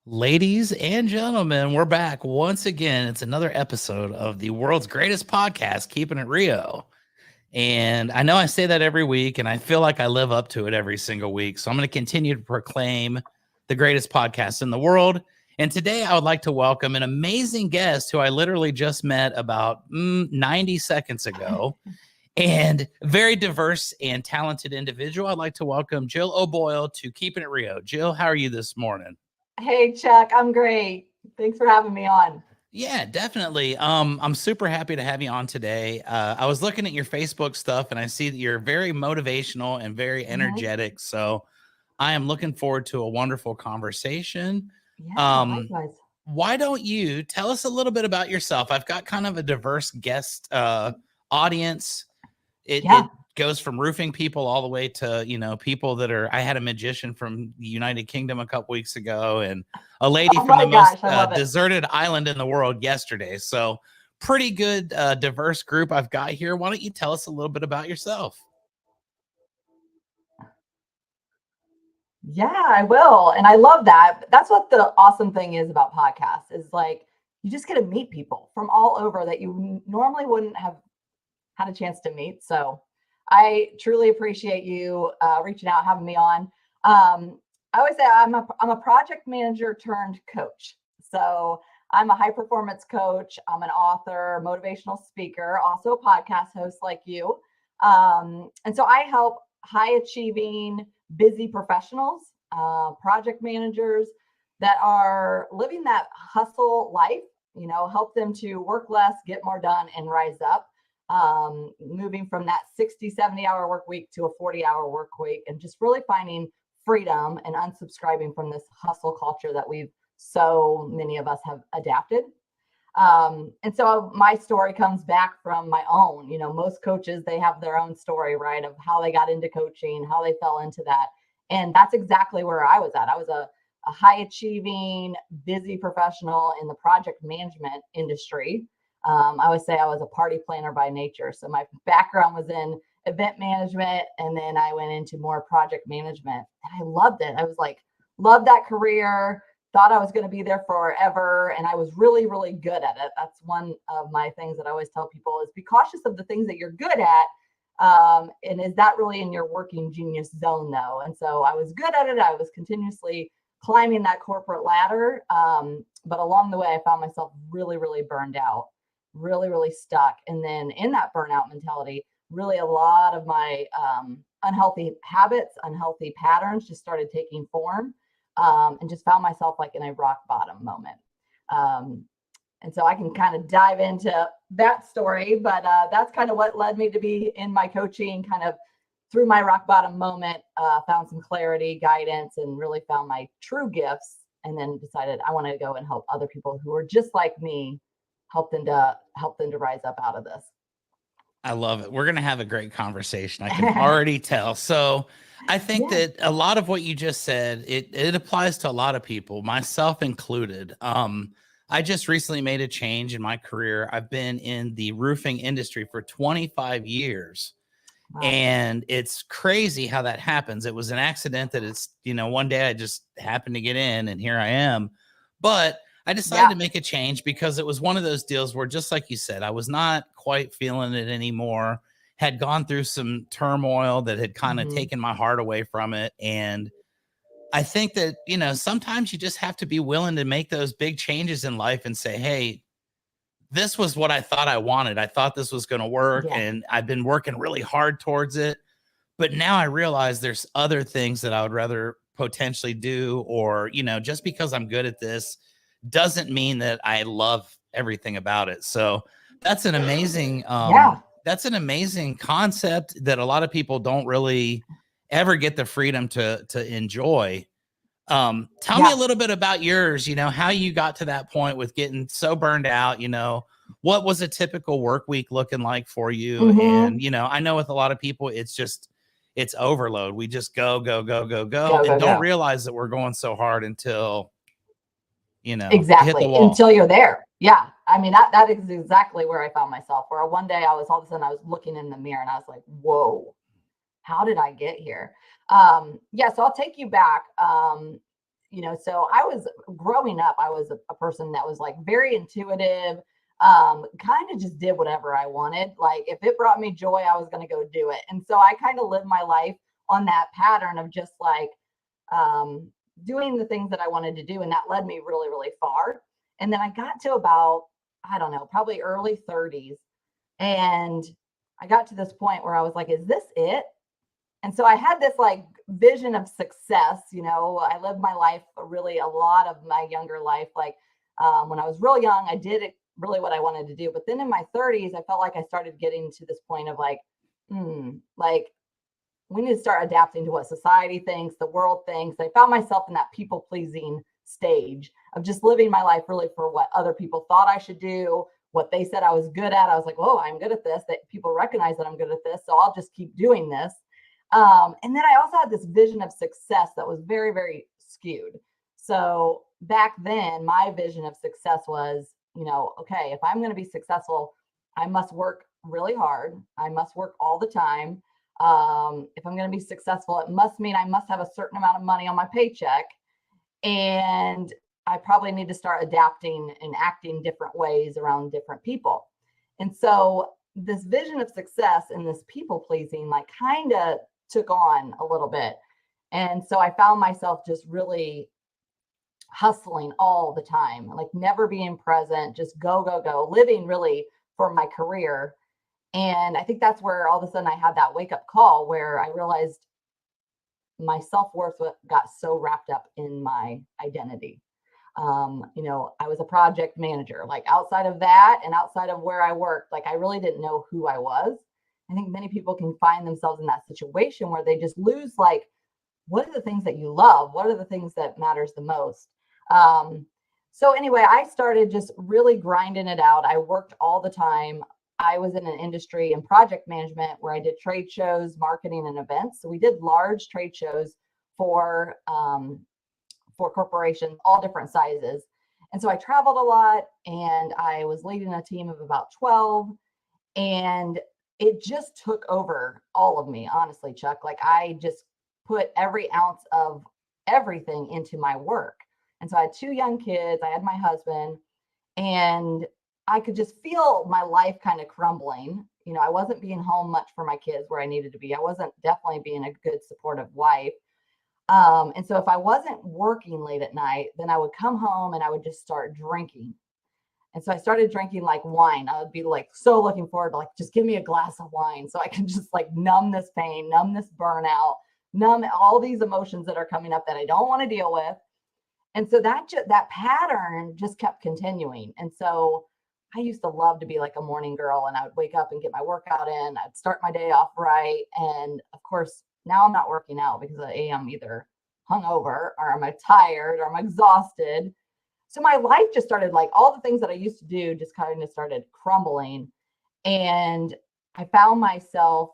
Ladies and gentlemen, we're back once again. It's another episode of the world's greatest podcast, Keeping It Rio. And I know I say that every week, and I feel like I live up to it every single week. So I'm going to continue to proclaim the greatest podcast in the world. And today I would like to welcome an amazing guest who I literally just met about 90 seconds ago. And very diverse and talented individual. I'd like to welcome Jill O'Boyle to Keeping It Rio. Jill, how are you this morning? Hey, Chuck, I'm great. Thanks for having me on. Yeah, definitely. I'm super happy to have you on today. I was looking at your Facebook stuff and I see that you're very motivational and very energetic. So I am looking forward to a wonderful conversation. Yeah, likewise. Why don't you tell us a little bit about yourself? I've got kind of a diverse guest audience. It goes from roofing people all the way to, people that are, I had a magician from the United Kingdom a couple weeks ago and a lady from the most deserted island in the world yesterday. So pretty good, diverse group I've got here. Why don't you tell us a little bit about yourself? Yeah, I will. And I love that. That's what the awesome thing is about podcasts is like, you just get to meet people from all over that you normally wouldn't have had a chance to meet. So I truly appreciate you reaching out, having me on. I always say I'm a project manager turned coach. So I'm a high performance coach. I'm an author, motivational speaker, also a podcast host like you. And so I help high achieving, busy professionals, project managers that are living that hustle life, help them to work less, get more done, and rise up. Moving from that 60, 70-hour work week to a 40-hour work week and just really finding freedom and unsubscribing from this hustle culture that so many of us have adapted. And so my story comes back from my own, most coaches, they have their own story, right, of how they got into coaching, how they fell into that. And that's exactly where I was at. I was a high achieving, busy professional in the project management industry. I always say I was a party planner by nature. So my background was in event management, and then I went into more project management. And I loved it. I was like, loved that career, thought I was going to be there forever. And I was really, really good at it. That's one of my things that I always tell people is be cautious of the things that you're good at. And is that really in your working genius zone though? And so I was good at it. I was continuously climbing that corporate ladder. But along the way, I found myself really, really burned out. Really, really stuck. And then in that burnout mentality, really a lot of my unhealthy habits, unhealthy patterns just started taking form and just found myself like in a rock bottom moment. And so I can kind of dive into that story, but that's kind of what led me to be in my coaching, kind of through my rock bottom moment, found some clarity, guidance, and really found my true gifts. And then decided I want to go and help other people who are just like me, help them to rise up out of this. I love it. We're going to have a great conversation. I can already tell. So I think that a lot of what you just said, it applies to a lot of people, myself included. I just recently made a change in my career. I've been in the roofing industry for 25 years. Wow. And it's crazy how that happens. It was an accident that one day I just happened to get in and here I am. But I decided to make a change because it was one of those deals where, just like you said, I was not quite feeling it anymore, had gone through some turmoil that had kind of taken my heart away from it. And I think that, sometimes you just have to be willing to make those big changes in life and say, hey, this was what I thought I wanted. I thought this was going to work and I've been working really hard towards it. But now I realize there's other things that I would rather potentially do, or, just because I'm good at this doesn't mean that I love everything about it. So that's an amazing, that's an amazing concept that a lot of people don't really ever get the freedom to enjoy. Tell me a little bit about yours, how you got to that point with getting so burned out, what was a typical work week looking like for you? And, I know with a lot of people, it's overload. We just go, and don't realize that we're going so hard until, exactly until you're there. Yeah. I mean, that is exactly where I found myself, where one day all of a sudden I was looking in the mirror and I was like, whoa, how did I get here? So I'll take you back. So I was growing up, I was a person that was like very intuitive, kind of just did whatever I wanted. Like if it brought me joy, I was going to go do it. And so I kind of lived my life on that pattern of just like um, doing the things that I wanted to do. And that led me really, really far. And then I got to about, I don't know, probably early 30s. And I got to this point where I was like, is this it? And so I had this like vision of success. I lived my life really a lot of my younger life. Like when I was real young, I did really what I wanted to do. But then in my 30s, I felt like I started getting to this point of like, like we need to start adapting to what society thinks, the world thinks. I found myself in that people pleasing stage of just living my life really for what other people thought I should do, what they said I was good at. I was like, oh, I'm good at this, that people recognize that I'm good at this. So I'll just keep doing this. And then I also had this vision of success that was very, very skewed. So back then, my vision of success was, okay, if I'm going to be successful, I must work really hard. I must work all the time. If I'm going to be successful, it must mean I must have a certain amount of money on my paycheck. And I probably need to start adapting and acting different ways around different people. And so this vision of success and this people pleasing, like kind of took on a little bit. And so I found myself just really hustling all the time, like never being present, just go, go, go, living really for my career. And I think that's where all of a sudden I had that wake up call where I realized my self-worth got so wrapped up in my identity. I was a project manager, like outside of that and outside of where I worked, like I really didn't know who I was. I think many people can find themselves in that situation where they just lose, like, what are the things that you love? What are the things that matters the most? So anyway, I started just really grinding it out. I worked all the time. I was in an industry in project management where I did trade shows, marketing, and events. So we did large trade shows for corporations, all different sizes. And so I traveled a lot, and I was leading a team of about 12, and it just took over all of me, honestly, Chuck. Like I just put every ounce of everything into my work. And so I had 2 young kids, I had my husband, and I could just feel my life kind of crumbling. I wasn't being home much for my kids where I needed to be. I wasn't definitely being a good supportive wife. And so if I wasn't working late at night, then I would come home and I would just start drinking. And so I started drinking like wine. I would be like so looking forward to like, just give me a glass of wine so I can just like numb this pain, numb this burnout, numb all these emotions that are coming up that I don't want to deal with. And so that pattern just kept continuing. And so I used to love to be like a morning girl, and I would wake up and get my workout in. I'd start my day off right. And of course, now I'm not working out because I am either hungover or I'm tired or I'm exhausted. So my life just started, like all the things that I used to do just kind of started crumbling. And I found myself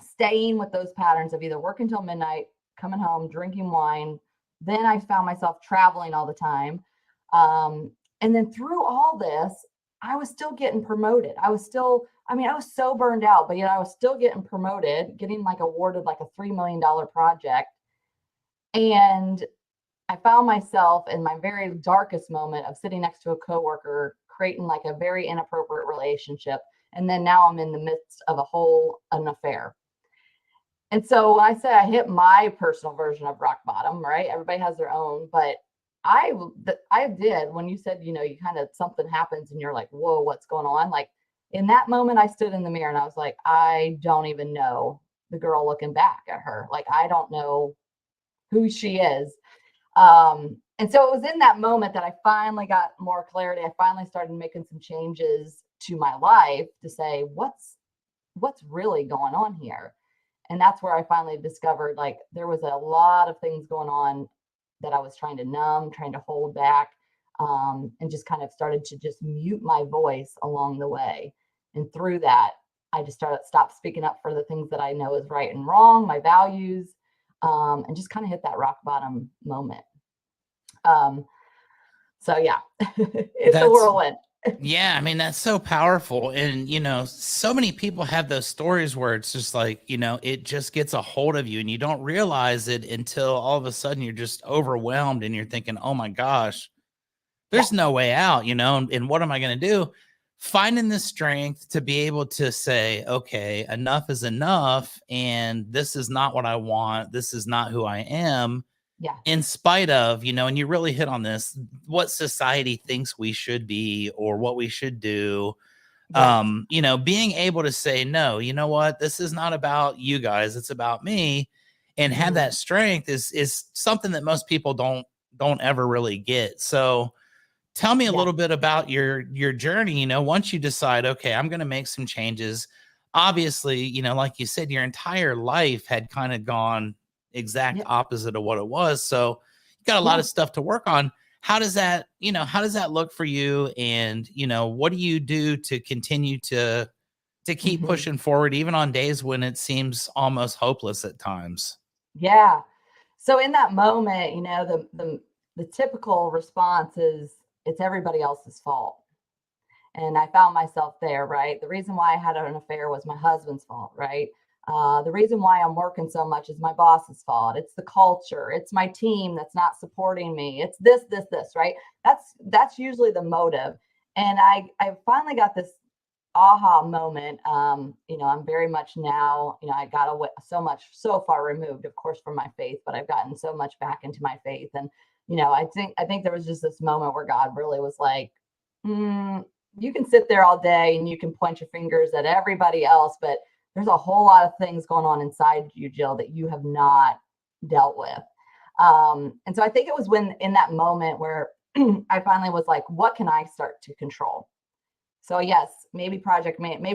staying with those patterns of either working till midnight, coming home, drinking wine. Then I found myself traveling all the time. And then through all this, I was still getting promoted. I was so burned out, but yet I was still getting promoted, getting like awarded like a $3 million project. And I found myself in my very darkest moment of sitting next to a coworker, creating like a very inappropriate relationship. And then now I'm in the midst of an affair. And so when I say I hit my personal version of rock bottom, right? Everybody has their own, but I did, when you said, you kind of, something happens and you're like, whoa, what's going on? Like in that moment, I stood in the mirror and I was like, I don't even know the girl looking back at her. Like, I don't know who she is. And so it was in that moment that I finally got more clarity. I finally started making some changes to my life to say, what's really going on here? And that's where I finally discovered, like, there was a lot of things going on that I was trying to numb, trying to hold back, and just kind of started to just mute my voice along the way. And through that, I just stopped speaking up for the things that I know is right and wrong, my values, and just kind of hit that rock bottom moment. So yeah, it's a whirlwind. Yeah, I mean, that's so powerful. And, so many people have those stories where it's just like, it just gets a hold of you and you don't realize it until all of a sudden you're just overwhelmed and you're thinking, oh my gosh, Yeah. there's no way out, and what am I going to do? Finding the strength to be able to say, okay, enough is enough. And this is not what I want. This is not who I am, Yeah. in spite of, and you really hit on this, what society thinks we should be or what we should do. Right. Being able to say, no, you know what, this is not about you guys, it's about me. And have Mhm. that strength is something that most people don't ever really get. So tell me a Yeah. little bit about your journey, once you decide, okay, I'm going to make some changes. Obviously, like you said, your entire life had kind of gone exact Yep. opposite of what it was. So you got a lot Yeah. of stuff to work on. How does that look for you? And, what do you do to continue to keep Mhm. pushing forward, even on days when it seems almost hopeless at times? Yeah. So in that moment, the typical response is it's everybody else's fault. And I found myself there, right? The reason why I had an affair was my husband's fault, right? The reason why I'm working so much is my boss's fault. It's the culture. It's my team that's not supporting me. It's this, right? That's usually the motive. And I finally got this aha moment. I'm very much now, I got away so far removed, of course, from my faith, but I've gotten so much back into my faith. And, I think there was just this moment where God really was like, you can sit there all day and you can point your fingers at everybody else, but there's a whole lot of things going on inside you, Jill, that you have not dealt with. And so I think it was when in that moment where I finally was like, what can I start to control? So yes, maybe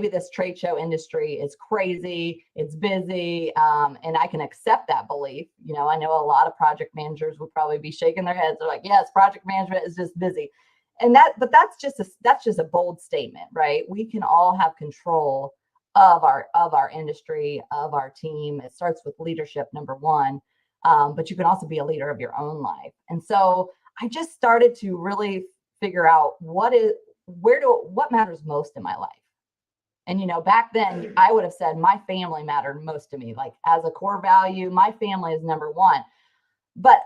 this trade show industry is crazy, it's busy, and I can accept that belief. I know a lot of project managers would probably be shaking their heads. They're like, yes, project management is just busy, but that's just a bold statement, right? We can all have control of our industry, of our team. It starts with leadership, number one, but you can also be a leader of your own life. And so I just started to really figure out what matters most in my life. And back then I would have said my family mattered most to me. Like as a core value, my family is number one. But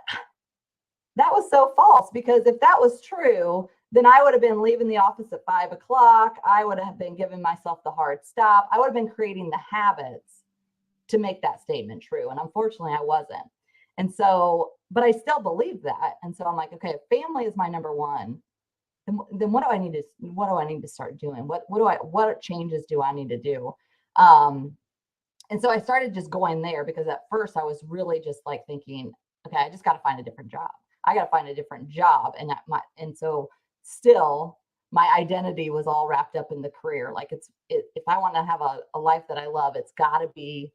that was so false, because if that was true, then I would have been leaving the office at 5 o'clock. I would have been giving myself the hard stop. I would have been creating the habits to make that statement true. And unfortunately, I wasn't. And so, but I still believe that. And so I'm like, okay, if family is my number one, then what do I need to start doing? What changes do I need to do? Um, and so I started just going there, because at first I was really just like thinking, okay, I just got to find a different job. I got to find a different job. And so still my identity was all wrapped up in the career. Like if I want to have a life that I love, it's got to be,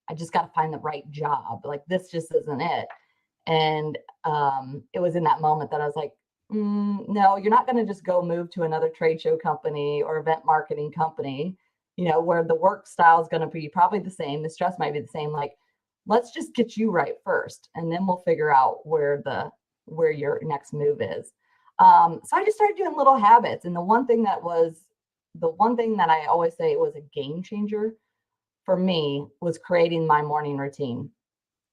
I just got to find the right job. Like this just isn't it. And it was in that moment that I was like, no, you're not going to just go move to another trade show company or event marketing company, where the work style is going to be probably the same. The stress might be the same. Like, let's just get you right first, and then we'll figure out where your next move is. So I just started doing little habits. And the one thing that I always say was a game changer for me was creating my morning routine.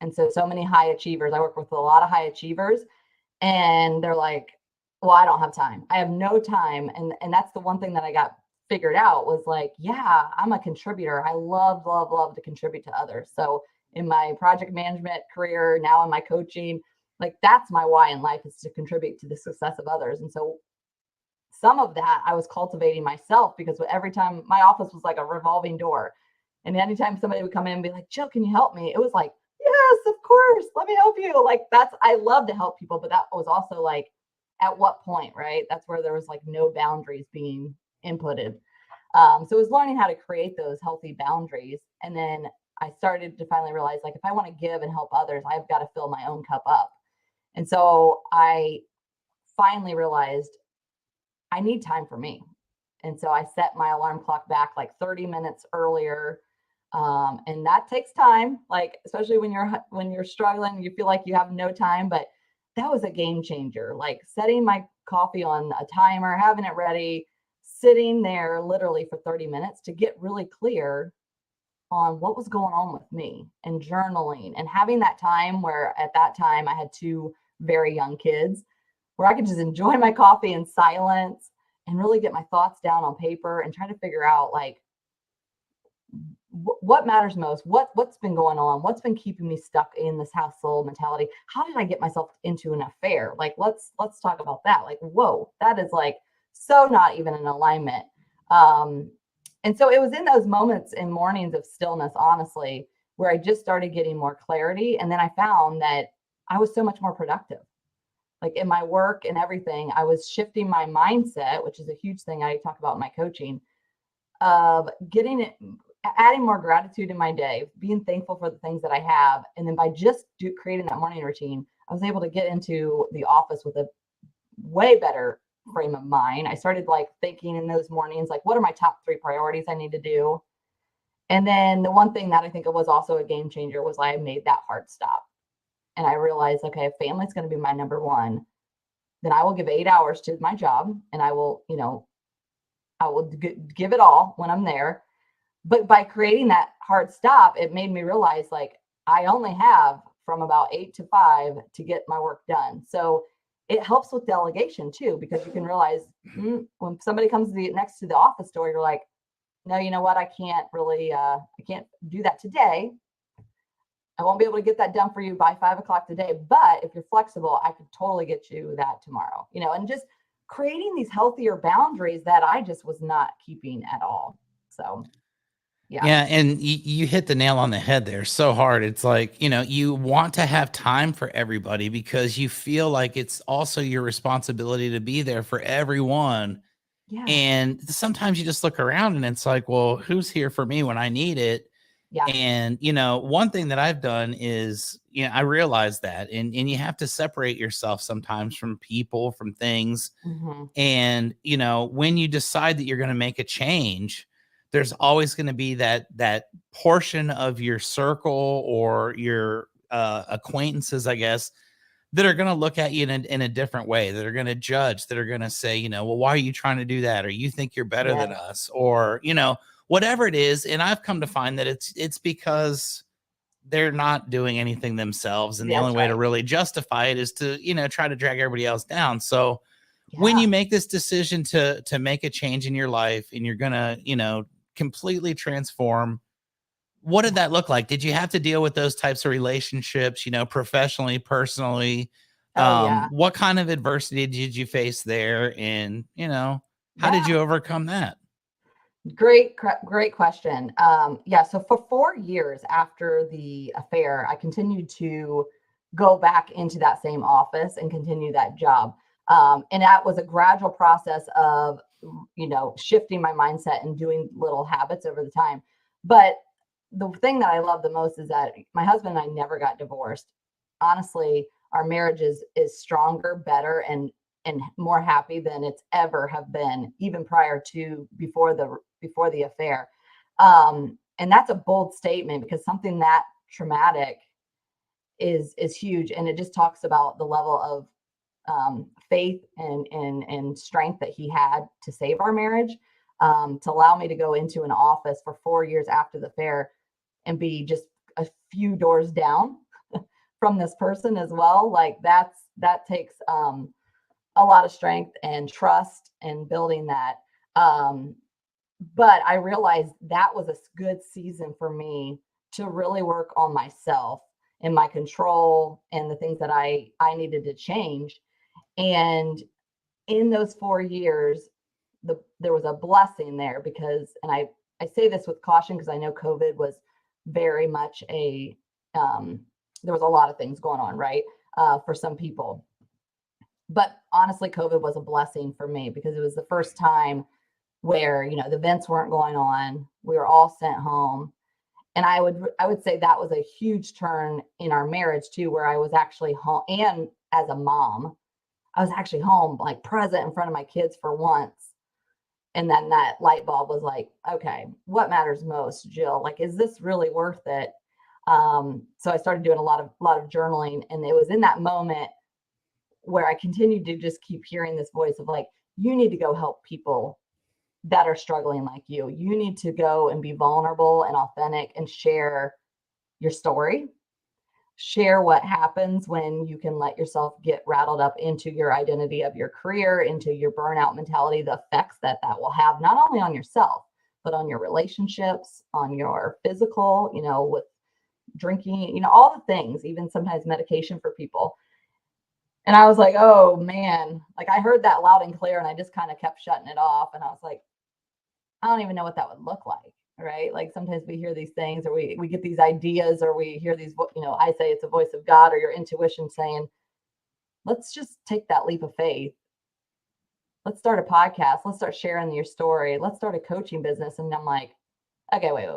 And so many high achievers, I work with a lot of high achievers, and they're like, well, I don't have time. I have no time. And that's the one thing that I got figured out was like, yeah, I'm a contributor. I love, love, love to contribute to others. So in my project management career, now in my coaching, like that's my why in life, is to contribute to the success of others. And so some of that I was cultivating myself, because every time my office was like a revolving door. And anytime somebody would come in and be like, Jill, can you help me? It was like, yes, of course. Let me help you. Like I love to help people, but that was also like, at what point, right? That's where there was like no boundaries being inputted. So it was learning how to create those healthy boundaries. And then I started to finally realize, like, if I want to give and help others, I've got to fill my own cup up. And so I finally realized I need time for me. And so I set my alarm clock back like 30 minutes earlier. And that takes time, like, especially when you're struggling, you feel like you have no time, but that was a game changer. Like setting my coffee on a timer, having it ready, sitting there literally for 30 minutes to get really clear on what was going on with me, and journaling and having that time where at that time I had two very young kids where I could just enjoy my coffee in silence and really get my thoughts down on paper and try to figure out like what matters most, what's been going on, what's been keeping me stuck in this household mentality, how did I get myself into an affair, like let's talk about that, like whoa, that is like so not even in alignment. And so it was in those moments and mornings of stillness, honestly, where I just started getting more clarity, and then I found that I was so much more productive, like in my work and everything. I was shifting my mindset, which is a huge thing I talk about in my coaching, of getting it, adding more gratitude in my day, being thankful for the things that I have. And then by just creating that morning routine, I was able to get into the office with a way better frame of mind. I started like thinking in those mornings, like, what are my top 3 priorities I need to do? And then the one thing that I think it was also a game changer was I made that hard stop. And I realized, okay, if family's going to be my number one, then I will give 8 hours to my job, and I will, I will give it all when I'm there. But by creating that hard stop, it made me realize like I only have from about 8 to 5 to get my work done. So it helps with delegation too, because you can realize when somebody comes next to the office door, you're like, no, you know what? I can't really, I can't do that today. I won't be able to get that done for you by 5 o'clock today. But if you're flexible, I could totally get you that tomorrow, and just creating these healthier boundaries that I just was not keeping at all. So yeah. Yeah, and you hit the nail on the head there so hard. It's like, you want to have time for everybody because you feel like it's also your responsibility to be there for everyone. Yeah. And sometimes you just look around and it's like, well, who's here for me when I need it? Yeah. And, one thing that I've done is, I realize that, and you have to separate yourself sometimes from people, from things. Mm-hmm. And, when you decide that you're going to make a change, there's always going to be that portion of your circle or your acquaintances, I guess, that are going to look at you in a different way, that are going to judge, that are going to say, well, why are you trying to do that? Or you think you're better than Yes. us, or, whatever it is. And I've come to find that it's because they're not doing anything themselves. And the only That's way to right. really justify it is to, try to drag everybody else down. So when Yeah. you make this decision to make a change in your life and you're going to, completely transform, what did Yeah. that look like? Did you have to deal with those types of relationships, professionally, personally? Oh yeah. What kind of adversity did you face there? And, how did Yeah. you overcome that? Great question. Yeah. So for 4 years after the affair, I continued to go back into that same office and continue that job. And that was a gradual process of, shifting my mindset and doing little habits over the time. But the thing that I love the most is that my husband and I never got divorced. Honestly, our marriage is stronger, better, and more happy than it's ever have been, even prior to before the affair. And that's a bold statement because something that traumatic is huge, and it just talks about the level of faith and strength that he had to save our marriage, to allow me to go into an office for 4 years after the affair and be just a few doors down from this person as well. Like that takes a lot of strength and trust and building that. Um, but I realized that was a good season for me to really work on myself and my control and the things that I needed to change. And in those 4 years, there was a blessing there because, and I say this with caution because I know COVID was very much there was a lot of things going on, right? For some people. But honestly, COVID was a blessing for me because it was the first time where, the events weren't going on. We were all sent home. And I would say that was a huge turn in our marriage too, where I was actually home, and as a mom, I was actually home, like present in front of my kids for once. And then that light bulb was like, okay, what matters most, Jill? Like, is this really worth it? So I started doing a lot of journaling, and it was in that moment where I continued to just keep hearing this voice of like, you need to go help people that are struggling like you. You need to go and be vulnerable and authentic and share your story. Share what happens when you can let yourself get rattled up into your identity of your career, into your burnout mentality, the effects that will have not only on yourself, but on your relationships, on your physical, with drinking, all the things, even sometimes medication for people. And I was like, oh man, like I heard that loud and clear and I just kind of kept shutting it off. And I was like, I don't even know what that would look like. Right. Like sometimes we hear these things or we get these ideas or we hear these, I say it's a voice of God or your intuition saying, let's just take that leap of faith. Let's start a podcast. Let's start sharing your story. Let's start a coaching business. And I'm like, okay, wait.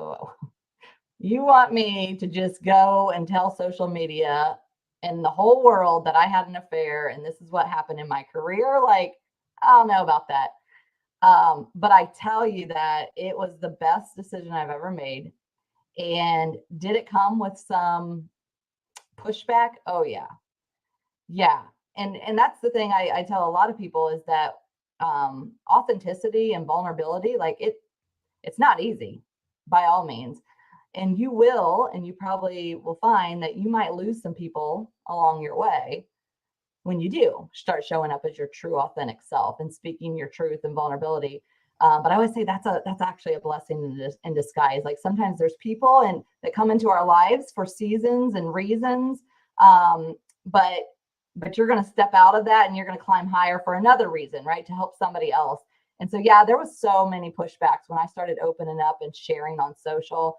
You want me to just go and tell social media and the whole world that I had an affair and this is what happened in my career? Like, I don't know about that. But I tell you that it was the best decision I've ever made. And did it come with some pushback? Oh yeah. Yeah. And that's the thing I tell a lot of people is that authenticity and vulnerability, like it's not easy by all means. And you probably will find that you might lose some people along your way when you do start showing up as your true authentic self and speaking your truth and vulnerability. But I always say that's actually a blessing in disguise. Like sometimes there's people that come into our lives for seasons and reasons. But you're going to step out of that and you're going to climb higher for another reason, right? To help somebody else. And so, yeah, there was so many pushbacks when I started opening up and sharing on social,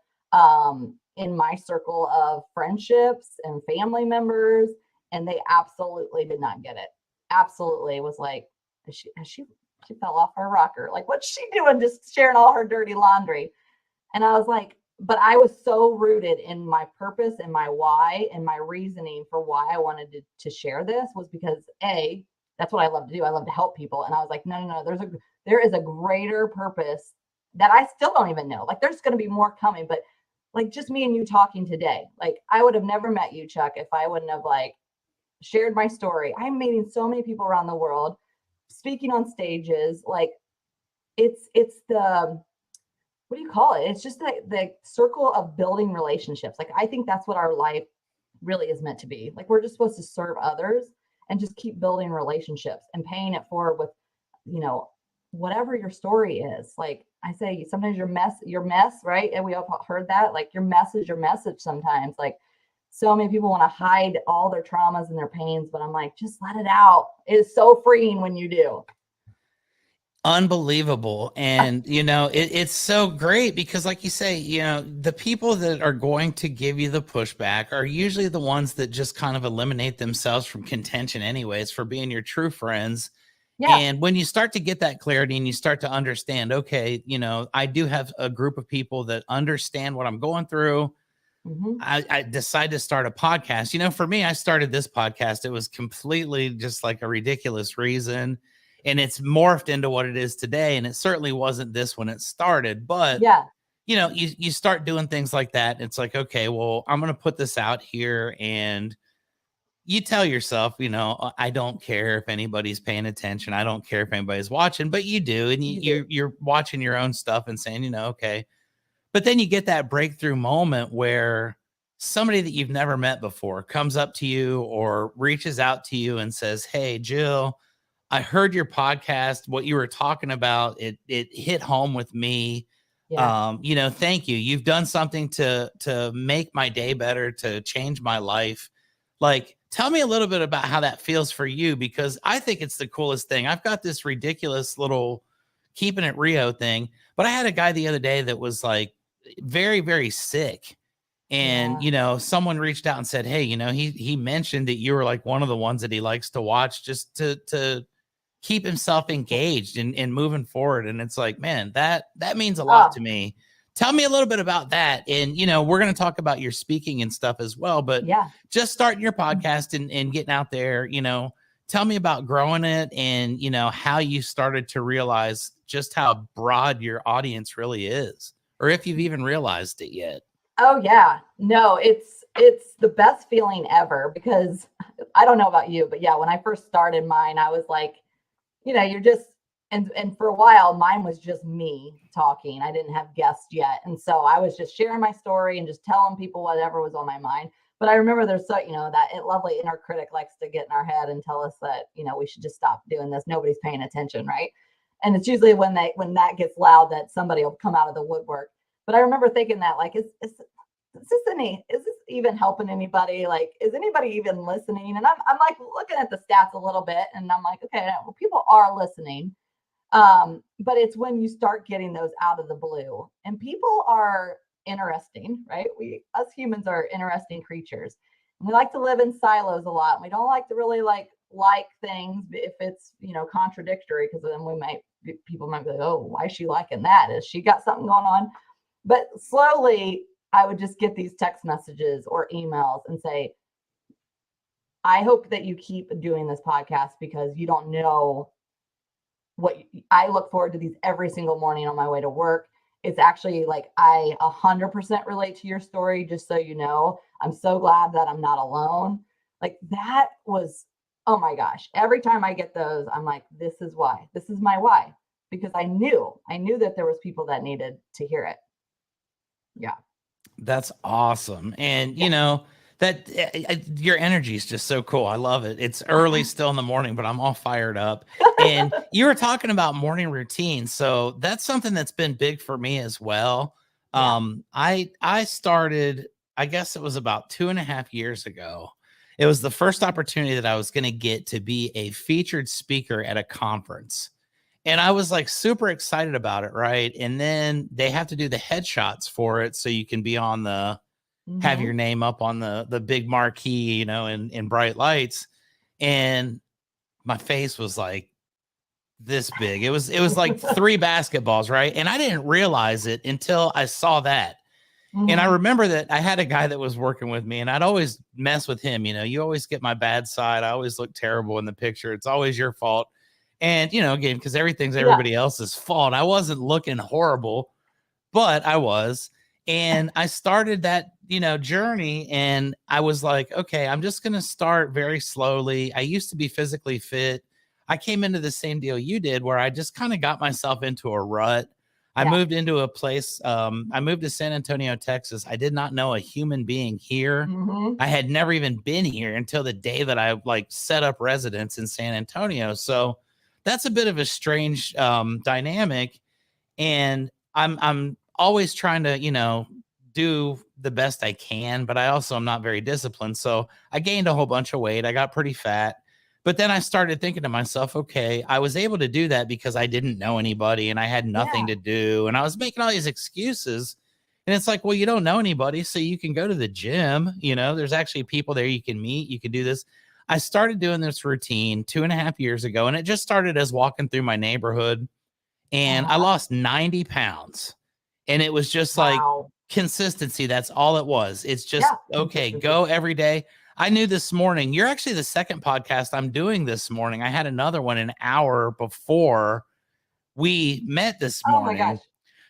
in my circle of friendships and family members. And they absolutely did not get it. Absolutely. It was like, she fell off her rocker. Like, what's she doing? Just sharing all her dirty laundry. And I was like, but I was so rooted in my purpose and my why and my reasoning for why I wanted to share this was because that's what I love to do. I love to help people. And I was like, no, there is a greater purpose that I still don't even know. Like there's going to be more coming, but like just me and you talking today, like I would have never met you, Chuck, if I wouldn't have like shared my story. I'm meeting so many people around the world, speaking on stages. Like it's the, what do you call it? It's just the circle of building relationships. Like, I think that's what our life really is meant to be. Like, we're just supposed to serve others and just keep building relationships and paying it forward with, whatever your story is. Like I say, sometimes your mess, right? And we all heard that, like your mess is your message sometimes. Like so many people want to hide all their traumas and their pains, but I'm like, just let it out. It is so freeing when you do. Unbelievable. And it's so great because like you say, the people that are going to give you the pushback are usually the ones that just kind of eliminate themselves from contention anyways for being your true friends. Yeah. And when you start to get that clarity and you start to understand, okay, I do have a group of people that understand what I'm going through. Mm-hmm. I decided to start a podcast. For me, I started this podcast. It was completely just like a ridiculous reason. And it's morphed into what it is today. And it certainly wasn't this when it started. But, yeah, you start doing things like that. It's like, okay, well, I'm going to put this out here. And you tell yourself, I don't care if anybody's paying attention. I don't care if anybody's watching, but you do. And you're watching your own stuff and saying, okay. But then you get that breakthrough moment where somebody that you've never met before comes up to you or reaches out to you and says, hey, Jill, I heard your podcast. What you were talking about, it hit home with me. yeah. Thank you. You've done something to make my day better, to change my life. Like, tell me a little bit about how that feels for you, because I think it's the coolest thing. I've got this ridiculous little Keepin It Rio thing, but I had a guy the other day that was like very, very sick. And, someone reached out and said, hey, he mentioned that you were like one of the ones that he likes to watch just to keep himself engaged and moving forward. And it's like, man, that means a lot to me. Tell me a little bit about that. And, we're going to talk about your speaking and stuff as well, but just starting your podcast and getting out there, tell me about growing it and, how you started to realize just how broad your audience really is, or if you've even realized it yet. Oh yeah, no, it's it's the best feeling ever, because I don't know about you, but yeah, when I first started mine, I was like, you're just, and for a while mine was just me talking. I didn't have guests yet. And so I was just sharing my story and just telling people whatever was on my mind. But I remember there's so, that lovely inner critic likes to get in our head and tell us that, we should just stop doing this. Nobody's paying attention, right? And it's usually when that gets loud that somebody will come out of the woodwork. But I remember thinking that, like, is this even helping anybody? Like, is anybody even listening? And I'm like looking at the stats a little bit, and I'm like, okay, well, people are listening. But it's when you start getting those out of the blue, and people are interesting, right? Us humans are interesting creatures. And we like to live in silos a lot. We don't like to really like things if it's, contradictory, because then people might be like, oh, why is she liking that? Has she got something going on? But slowly I would just get these text messages or emails and say, I hope that you keep doing this podcast, because you don't know what I look forward to these every single morning on my way to work. It's actually like, I 100% relate to your story, just so you know. I'm so glad that I'm not alone. Like, that was, oh my gosh. Every time I get those, I'm like, this is why. This is my why. Because I knew that there was people that needed to hear it. Yeah. That's awesome. And that your energy is just so cool. I love it. It's early still in the morning, but I'm all fired up. And you were talking about morning routine. So that's something that's been big for me as well. Yeah. I started, I guess it was about 2.5 years ago. It was the first opportunity that I was going to get to be a featured speaker at a conference. And I was like super excited about it, right? And then they have to do the headshots for it so you can be on the have your name up on the big marquee, in bright lights. And my face was like this big. It was like 3 basketballs, right? And I didn't realize it until I saw that. And I remember that I had a guy that was working with me, and I'd always mess with him. You always get my bad side. I always look terrible in the picture. It's always your fault. And, again, because everything's everybody else's fault. I wasn't looking horrible, but I was. And I started that, journey, and I was like, okay, I'm just going to start very slowly. I used to be physically fit. I came into the same deal you did, where I just kind of got myself into a rut. I moved into a place. I moved to San Antonio, Texas. I did not know a human being here. I had never even been here until the day that I set up residence in San Antonio. So that's a bit of a strange dynamic. And I'm always trying to, do the best I can, but I also am not very disciplined. So I gained a whole bunch of weight. I got pretty fat. But then I started thinking to myself, okay, I was able to do that because I didn't know anybody and I had nothing to do. And I was making all these excuses. And it's like, well, you don't know anybody, so you can go to the gym. There's actually people there you can meet. You can do this. I started doing this routine 2.5 years ago, and it just started as walking through my neighborhood. And I lost 90 pounds. And it was just like consistency. That's all it was. It's just, okay, go every day. I knew this morning, you're actually the second podcast I'm doing this morning. I had another one an hour before we met this morning. Oh my gosh.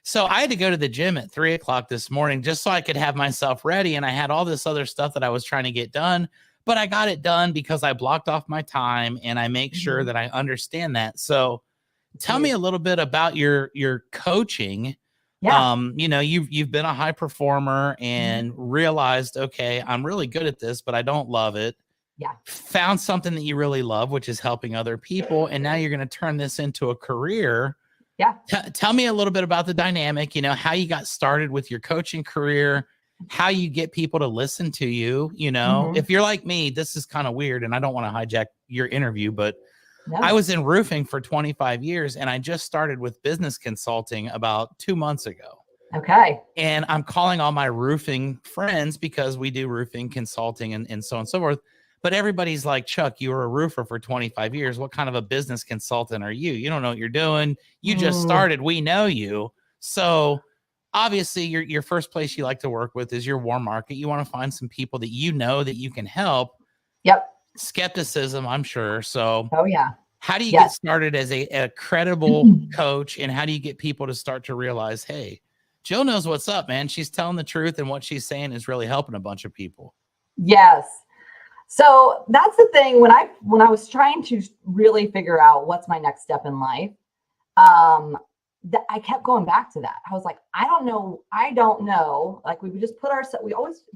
So I had to go to the gym at 3:00 this morning just so I could have myself ready. And I had all this other stuff that I was trying to get done, but I got it done because I blocked off my time and I make sure that I understand that. So tell me a little bit about your coaching. Yeah. You've been a high performer and realized, okay, I'm really good at this, but I don't love it. Yeah. Found something that you really love, which is helping other people. And now you're going to turn this into a career. Yeah. Tell me a little bit about the dynamic, how you got started with your coaching career, how you get people to listen to you. If you're like me, this is kind of weird and I don't want to hijack your interview, but I was in roofing for 25 years and I just started with business consulting about 2 months ago. Okay. And I'm calling all my roofing friends because we do roofing consulting and so on and so forth. But everybody's like, Chuck, you were a roofer for 25 years. What kind of a business consultant are you? You don't know what you're doing. You just started. We know you. So obviously your first place you like to work with is your warm market. You want to find some people that that you can help. Yep. Skepticism, I'm sure. So, how do you get started as a credible coach, and how do you get people to start to realize, hey, Jill knows what's up, man. She's telling the truth, and what she's saying is really helping a bunch of people. Yes. So that's the thing. When I was trying to really figure out what's my next step in life, that I kept going back to that. I was like, I don't know. Like we just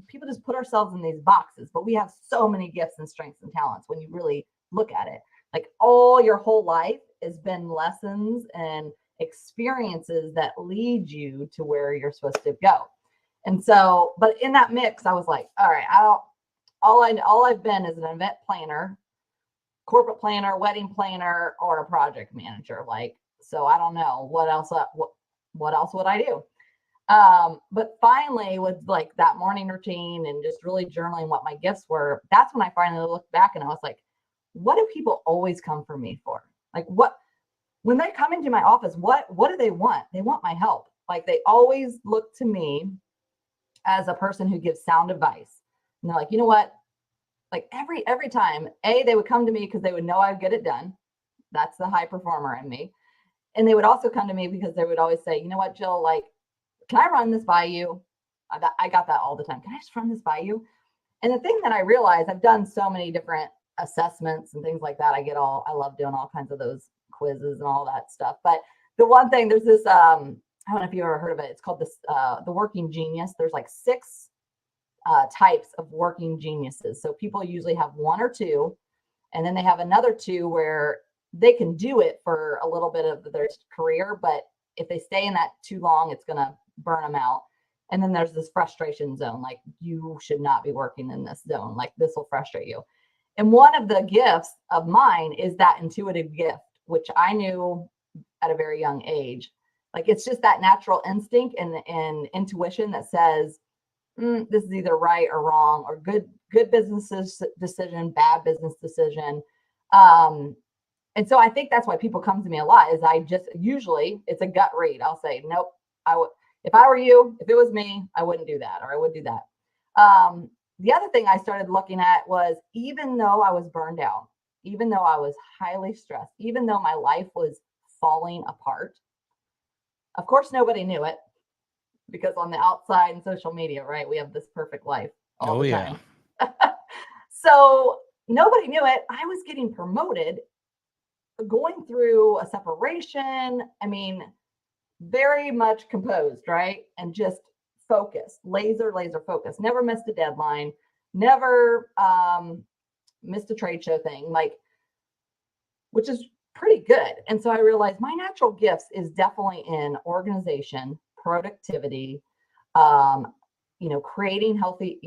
people just put ourselves in these boxes, but we have so many gifts and strengths and talents when you really look at it. Like all your whole life has been lessons and experiences that lead you to where you're supposed to go. And so, but in that mix, I was like, all right, all I've been is an event planner, corporate planner, wedding planner, or a project manager. Like, so I don't know what else would I do? But finally, with like that morning routine and just really journaling what my gifts were, that's when I finally looked back and I was like, what do people always come for me for? Like when they come into my office, what do they want? They want my help. Like they always look to me as a person who gives sound advice. And they're like, you know what? Like every time, they would come to me because they would know I'd get it done. That's the high performer in me. And they would also come to me because they would always say, you know what, Jill, like, can I run this by you? I got that all the time. Can I just run this by you? And the thing that I realized, I've done so many different assessments and things like that. I love doing all kinds of those quizzes and all that stuff. But the one thing, there's this, I don't know if you've ever heard of it. It's called the Working Genius. There's like 6 types of working geniuses. So people usually have 1 or 2, and then they have another 2 where they can do it for a little bit of their career, but if they stay in that too long, it's going to burn them out. And then there's this frustration zone, like you should not be working in this zone, like this will frustrate you. And one of the gifts of mine is that intuitive gift, which I knew at a very young age. Like it's just that natural instinct and intuition that says, this is either right or wrong, or good business decision, bad business decision. And so I think that's why people come to me a lot is usually it's a gut read. I'll say, nope, if I were you, if it was me, I wouldn't do that, or I would do that. The other thing I started looking at was, even though I was burned out, even though I was highly stressed, even though my life was falling apart, of course, nobody knew it, because on the outside and social media, right, we have this perfect life all the time. So nobody knew it. I was getting promoted, going through a separation. I mean, very much composed, right? And just focused, laser focused, never missed a deadline, never missed a trade show thing, like, which is pretty good. And so I realized my natural gifts is definitely in organization, productivity, creating healthy,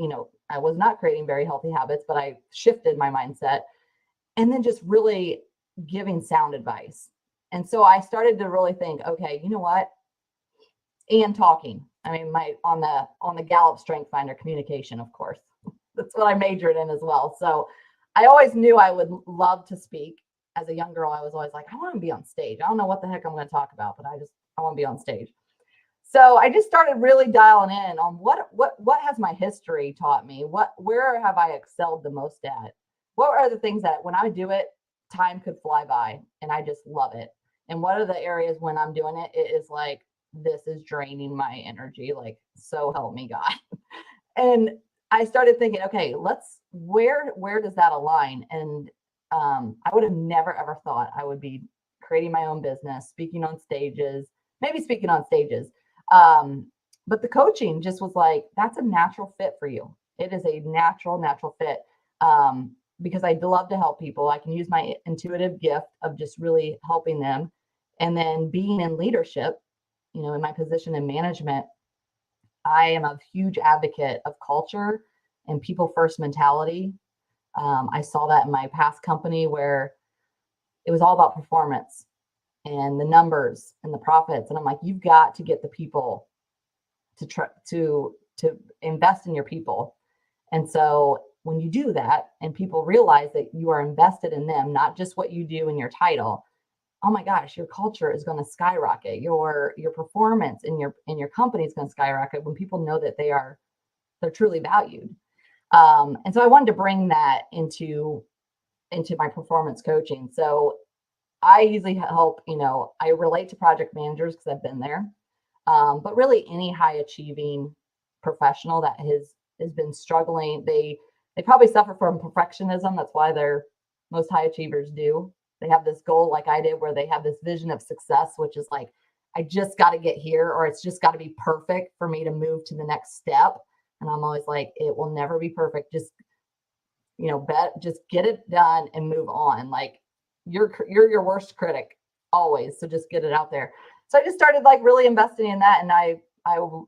I was not creating very healthy habits, but I shifted my mindset, and then just really giving sound advice. And so I started to really think, okay, you know what? And talking. I mean, on the Gallup Strength Finder, communication, of course. That's what I majored in as well. So I always knew I would love to speak. As a young girl, I was always like, I want to be on stage. I don't know what the heck I'm going to talk about, but I want to be on stage. So I just started really dialing in on what has my history taught me? Where have I excelled the most at? What are the things that when I do it, time could fly by and I just love it? And what are the areas when I'm doing it, it is like, this is draining my energy, like, so help me God. And I started thinking, okay, where does that align? And I would have never, ever thought I would be creating my own business, speaking on stages. But the coaching just was like, that's a natural fit for you. It is a natural fit. Because I love to help people. I can use my intuitive gift of just really helping them. And then being in leadership, in my position in management, I am a huge advocate of culture and people first mentality. I saw that in my past company where it was all about performance and the numbers and the profits. And I'm like, you've got to get the people to invest in your people. And so when you do that and people realize that you are invested in them, not just what you do in your title, oh my gosh, your culture is going to skyrocket. Your performance in your company is going to skyrocket when people know that they're truly valued. And so I wanted to bring that into my performance coaching. So I usually help, I relate to project managers because I've been there. But really any high achieving professional that has been struggling, they probably suffer from perfectionism. That's why they're most high achievers do. They have this goal like I did where they have this vision of success, which is like, I just got to get here, or it's just got to be perfect for me to move to the next step. And I'm always like, it will never be perfect. Just, just get it done and move on. Like you're your worst critic always. So just get it out there. So I just started like really investing in that. And I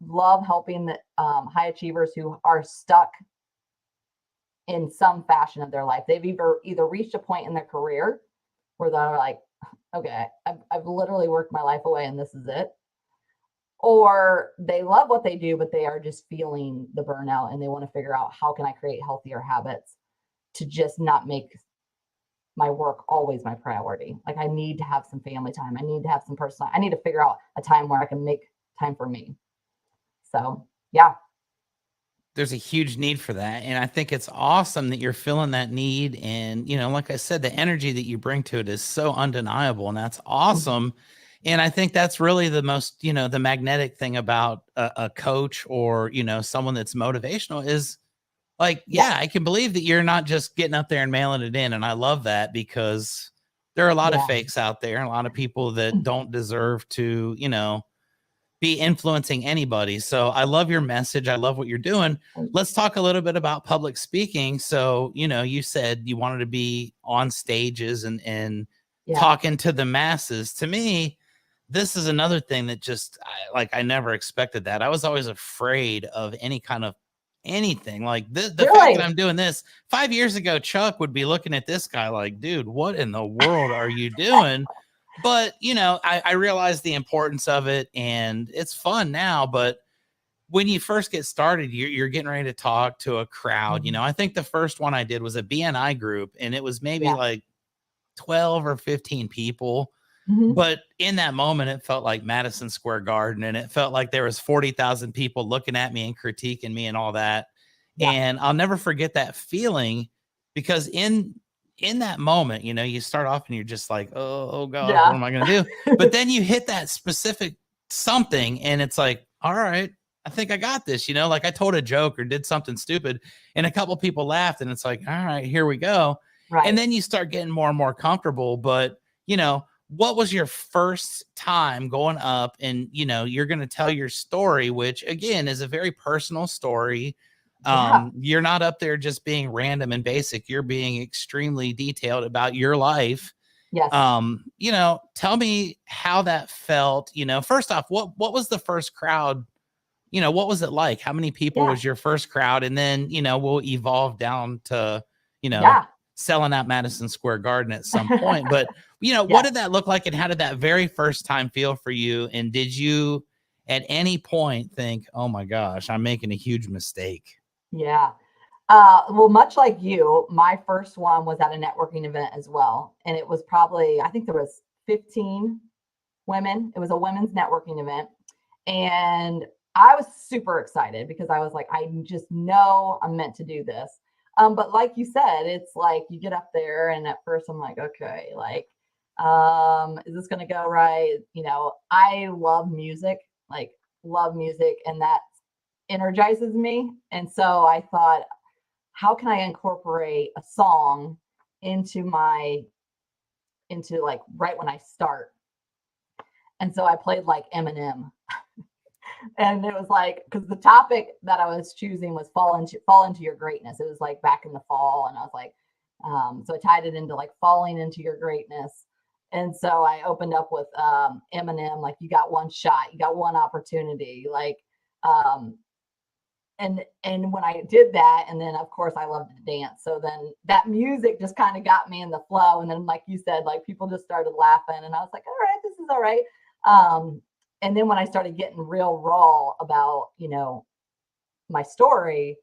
love helping the high achievers who are stuck in some fashion of their life. They've either reached a point in their career where they're like, okay, I've literally worked my life away and this is it. Or they love what they do, but they are just feeling the burnout and they want to figure out how can I create healthier habits to just not make my work always my priority. Like I need to have some family time. I need to have some personal, I need to figure out a time where I can make time for me. So yeah. There's a huge need for that. And I think it's awesome that you're feeling that need. And, like I said, the energy that you bring to it is so undeniable. And that's awesome. And I think that's really the most, the magnetic thing about a coach or, someone that's motivational is like, yeah, I can believe that you're not just getting up there and mailing it in. And I love that because there are a lot of fakes out there and a lot of people that don't deserve to, be influencing anybody. So I love your message. I love what you're doing. Let's talk a little bit about public speaking. So, you said you wanted to be on stages and talking to the masses. To me, this is another thing that just I never expected that. I was always afraid of any kind of anything like the fact that I'm doing this 5 years ago. Chuck would be looking at this guy like, dude, what in the world are you doing? But, I realize the importance of it and it's fun now. But when you first get started, you're getting ready to talk to a crowd. I think the first one I did was a BNI group and it was maybe like 12 or 15 people. But in that moment, it felt like Madison Square Garden and it felt like there was 40,000 people looking at me and critiquing me and all that. And I'll never forget that feeling because in that moment, you start off and you're just like, oh God, what am I going to do? But then you hit that specific something and it's like, all right, I think I got this, like I told a joke or did something stupid and a couple people laughed and it's like, all right, here we go. Right. And then you start getting more and more comfortable. But, what was your first time going up and, you're going to tell your story, which again is a very personal story. You're not up there just being random and basic. You're being extremely detailed about your life. Yes. Tell me how that felt. First off, what was the first crowd? What was it like? How many people was your first crowd? And then, we'll evolve down to, selling out Madison Square Garden at some point. But, what did that look like? And how did that very first time feel for you? And did you at any point think, oh my gosh, I'm making a huge mistake? Yeah. Well, much like you, my first one was at a networking event as well. And it was probably, I think there was 15 women. It was a women's networking event. And I was super excited because I was like, I just know I'm meant to do this. But like you said, it's like you get up there and at first I'm like, okay, like, is this going to go right? I love music, and that energizes me. And so I thought, how can I incorporate a song into like right when I start? And so I played like Eminem. And it was like, because the topic that I was choosing was fall into your greatness. It was like back in the fall. And I was like, so I tied it into like falling into your greatness. And so I opened up with Eminem, like you got one shot, you got one opportunity, like, and when I did that, and then of course I loved to dance. So then that music just kind of got me in the flow. And then, like you said, like people just started laughing and I was like, all right, this is all right. And then when I started getting real raw about, my story,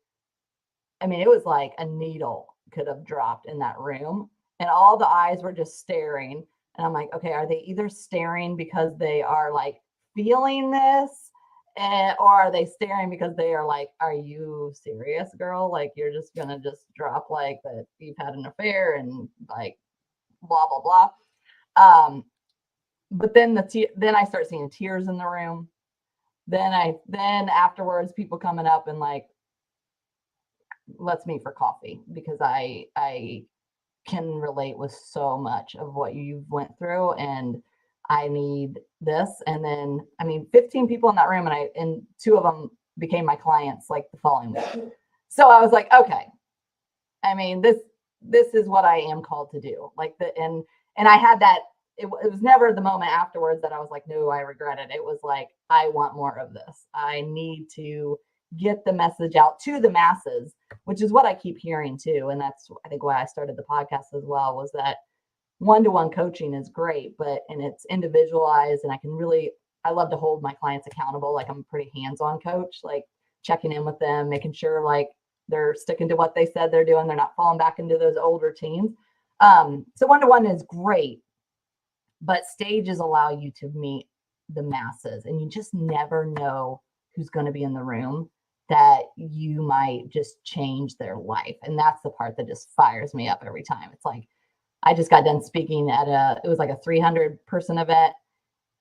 I mean, it was like a needle could have dropped in that room and all the eyes were just staring. And I'm like, okay, are they either staring because they are like feeling this? Or are they staring because they are like, are you serious, girl? Like, you're just going to just drop like that you've had an affair and like blah, blah, blah. But then then I start seeing tears in the room. then afterwards people coming up and like, let's meet for coffee, because I can relate with so much of what you've went through, and I need this. And then, I mean, 15 people in that room, and 2 of them became my clients like the following week. So I was like, okay, I mean, this is what I am called to do. Like and I had that, it was never the moment afterwards that I was like, no, I regret it. It was like, I want more of this. I need to get the message out to the masses, which is what I keep hearing too. And that's, I think, why I started the podcast as well, was that one-to-one coaching is great, and it's individualized, and I love to hold my clients accountable. Like, I'm a pretty hands-on coach, like checking in with them, making sure like they're sticking to what they said they're doing. They're not falling back into those old routines. So one-to-one is great, but stages allow you to meet the masses, and you just never know who's going to be in the room that you might just change their life. And that's the part that just fires me up every time. It's like, I just got done speaking at it was like a 300-person event.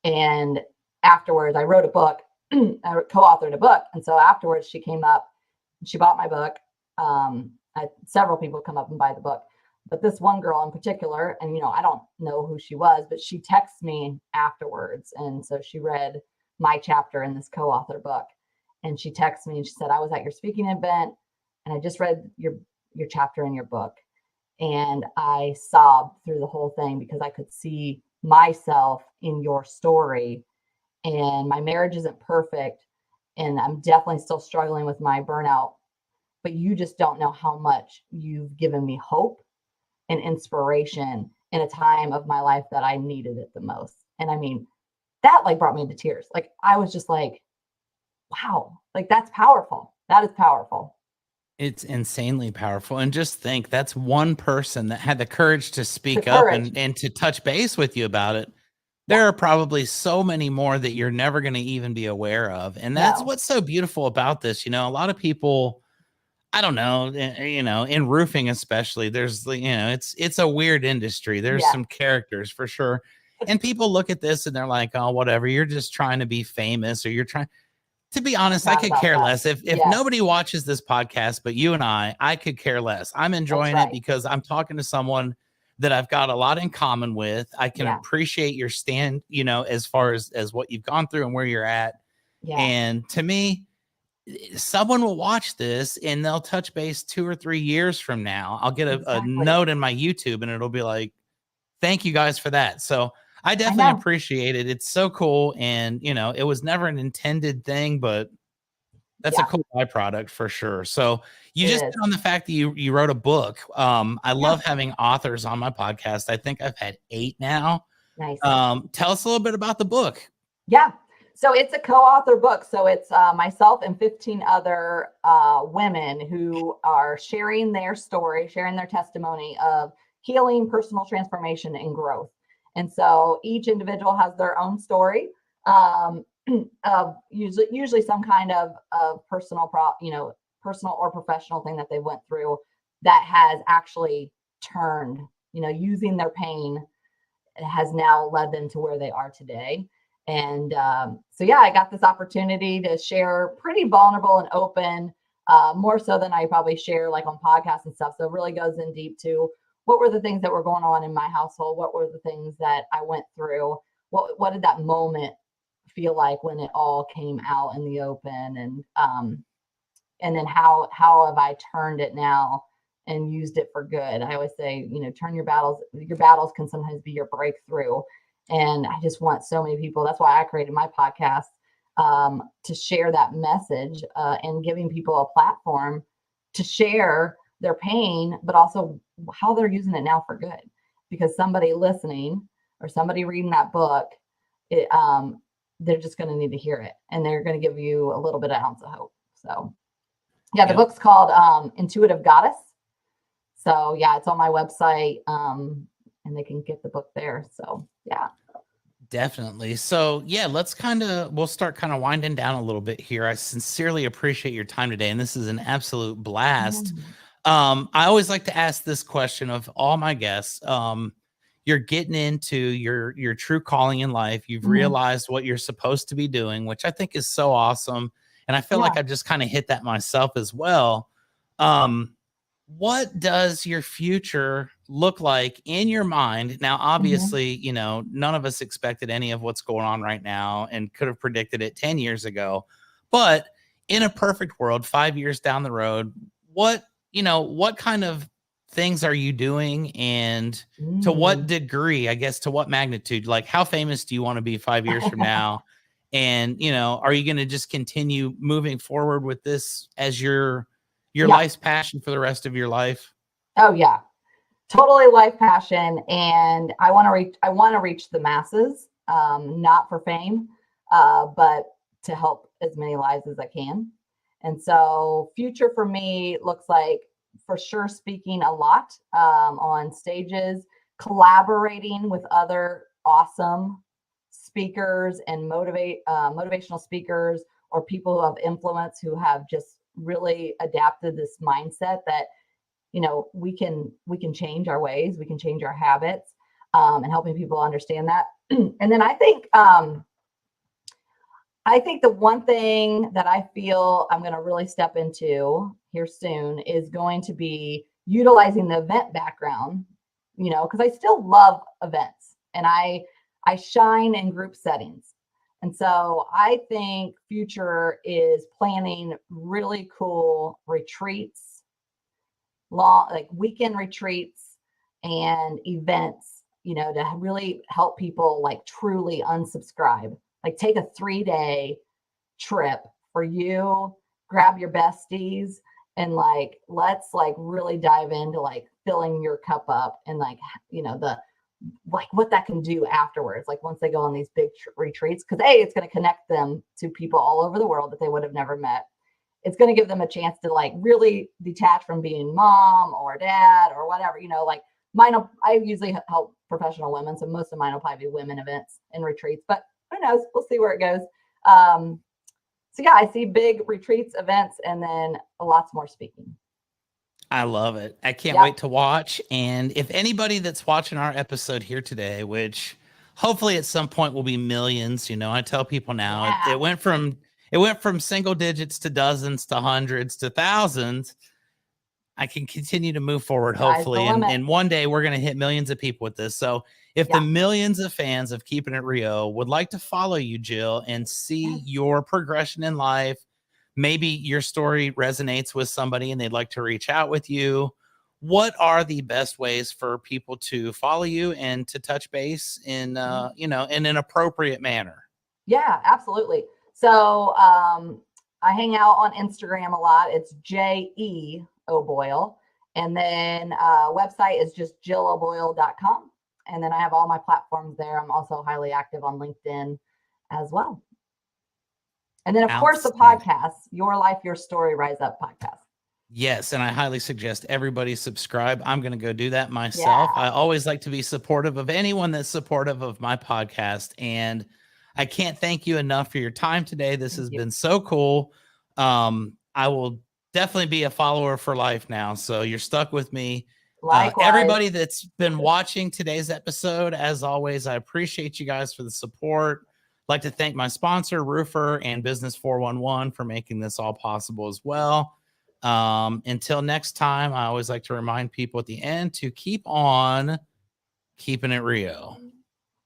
And afterwards I wrote a book, I co-authored a book. And so afterwards she came up, she bought my book. I had several people come up and buy the book, but this one girl in particular, and I don't know who she was, but she texted me afterwards. And so she read my chapter in this co-author book, and she texted me and she said, I was at your speaking event and I just read your chapter in your book. And I sobbed through the whole thing because I could see myself in your story. And my marriage isn't perfect, and I'm definitely still struggling with my burnout, but you just don't know how much you've given me hope and inspiration in a time of my life that I needed it the most. And I mean, that like brought me to tears. Like, I was just like, wow, like that's powerful. That is powerful. It's insanely powerful. And just think, that's one person that had the courage to speak up and to touch base with you about it. There are probably so many more that you're never going to even be aware of. And that's what's so beautiful about this. A lot of people, I don't know, in roofing especially, there's, it's a weird industry. There's some characters for sure. And people look at this and they're like, oh, whatever, you're just trying to be famous, or you're trying. To be honest, I could care less. If nobody watches this podcast but you and I could care less. I'm enjoying it because I'm talking to someone that I've got a lot in common with. I can appreciate your stand, as far as what you've gone through and where you're at. Yeah. And to me, someone will watch this and they'll touch base 2 or 3 years from now. I'll get a note in my YouTube and it'll be like, thank you guys for that. So I definitely appreciate it. It's so cool. And, it was never an intended thing, but that's a cool byproduct for sure. So you just hit on the fact that you wrote a book. I love having authors on my podcast. I think I've had 8 now. Nice. Tell us a little bit about the book. Yeah. So it's a co-author book. So it's myself and 15 other women who are sharing their story, sharing their testimony of healing, personal transformation, and growth. And so each individual has their own story, of usually some kind of personal personal or professional thing that they went through that has actually turned, using their pain has now led them to where they are today. And so, I got this opportunity to share pretty vulnerable and open, more so than I probably share like on podcasts and stuff. So it really goes in deep to what were the things that were going on in my household? What were the things that I went through? What did that moment feel like when it all came out in the open? And then how have I turned it now and used it for good? I always say, turn your battles can sometimes be your breakthrough. And I just want so many people. That's why I created my podcast, to share that message, and giving people a platform to share their pain, but also how they're using it now for good. Because somebody listening or somebody reading that book, they're just going to need to hear it, and they're going to give you a little bit of ounce of hope. So the book's called Intuitive Goddess. So it's on my website, and they can get the book there. So definitely. So we'll start kind of winding down a little bit here. I sincerely appreciate your time today, and this is an absolute blast. I always like to ask this question of all my guests. You're you're getting into your true calling in life. You've realized what you're supposed to be doing, which I think is so awesome. And I feel like I've just kind of hit that myself as well. What does your future look like in your mind? Now, obviously, you know, none of us expected any of what's going on right now and could have predicted it 10 years ago. But in a perfect world, 5 years down the road, what, you know, what kind of things are you doing, and to what degree, I guess, to what magnitude? Like, how famous do you want to be 5 years from now? And, you know, are you going to just continue moving forward with this as your life's passion for the rest of your life? Oh yeah, totally life passion. And I want to reach the masses, not for fame, but to help as many lives as I can. And so future for me looks like, for sure, speaking a lot on stages, collaborating with other awesome speakers and motivational speakers, or people who have influence, who have just really adapted this mindset that, you know, we can change our ways, we can change our habits, and helping people understand that. And then I think the one thing that I feel I'm going to really step into here soon is going to be utilizing the event background, you know, because I still love events, and I shine in group settings. And so I think future is planning really cool retreats, like weekend retreats and events, you know, to really help people like truly unsubscribe. Like, take a 3-day trip for you, grab your besties, and like, let's like really dive into like filling your cup up, and like, you know, the like what that can do afterwards, like once they go on these big retreats, because it's going to connect them to people all over the world that they would have never met. It's going to give them a chance to like really detach from being mom or dad or whatever, you know, like I usually help professional women, so most of mine will probably be women events and retreats, but who knows? We'll see where it goes. So yeah, I see big retreats, events, and then lots more speaking. I love it. I can't wait to watch. And if anybody that's watching our episode here today, which hopefully at some point will be millions, you know, I tell people now, it went from single digits to dozens to hundreds to thousands. I can continue to move forward, hopefully. And one day we're going to hit millions of people with this. So if the millions of fans of Keepin' It Rio would like to follow you, Jill, and see your progression in life, maybe your story resonates with somebody and they'd like to reach out with you, what are the best ways for people to follow you and to touch base in, you know, in an appropriate manner? Yeah, absolutely. So I hang out on Instagram a lot. It's JE O'Boyle. And then website is just jilloboyle.com. And then I have all my platforms there. I'm also highly active on LinkedIn as well. And then, of course, the podcast, Your Life, Your Story, Rise Up podcast. Yes, and I highly suggest everybody subscribe. I'm going to go do that myself. I always like to be supportive of anyone that's supportive of my podcast. And I can't thank you enough for your time today. This has been so cool. I will definitely be a follower for life now. So you're stuck with me. Everybody that's been watching today's episode, as always, I appreciate you guys for the support. I'd like to thank my sponsor, Roofer, and Business 411 for making this all possible as well. Until next time, I always like to remind people at the end to keep on keeping it Rio.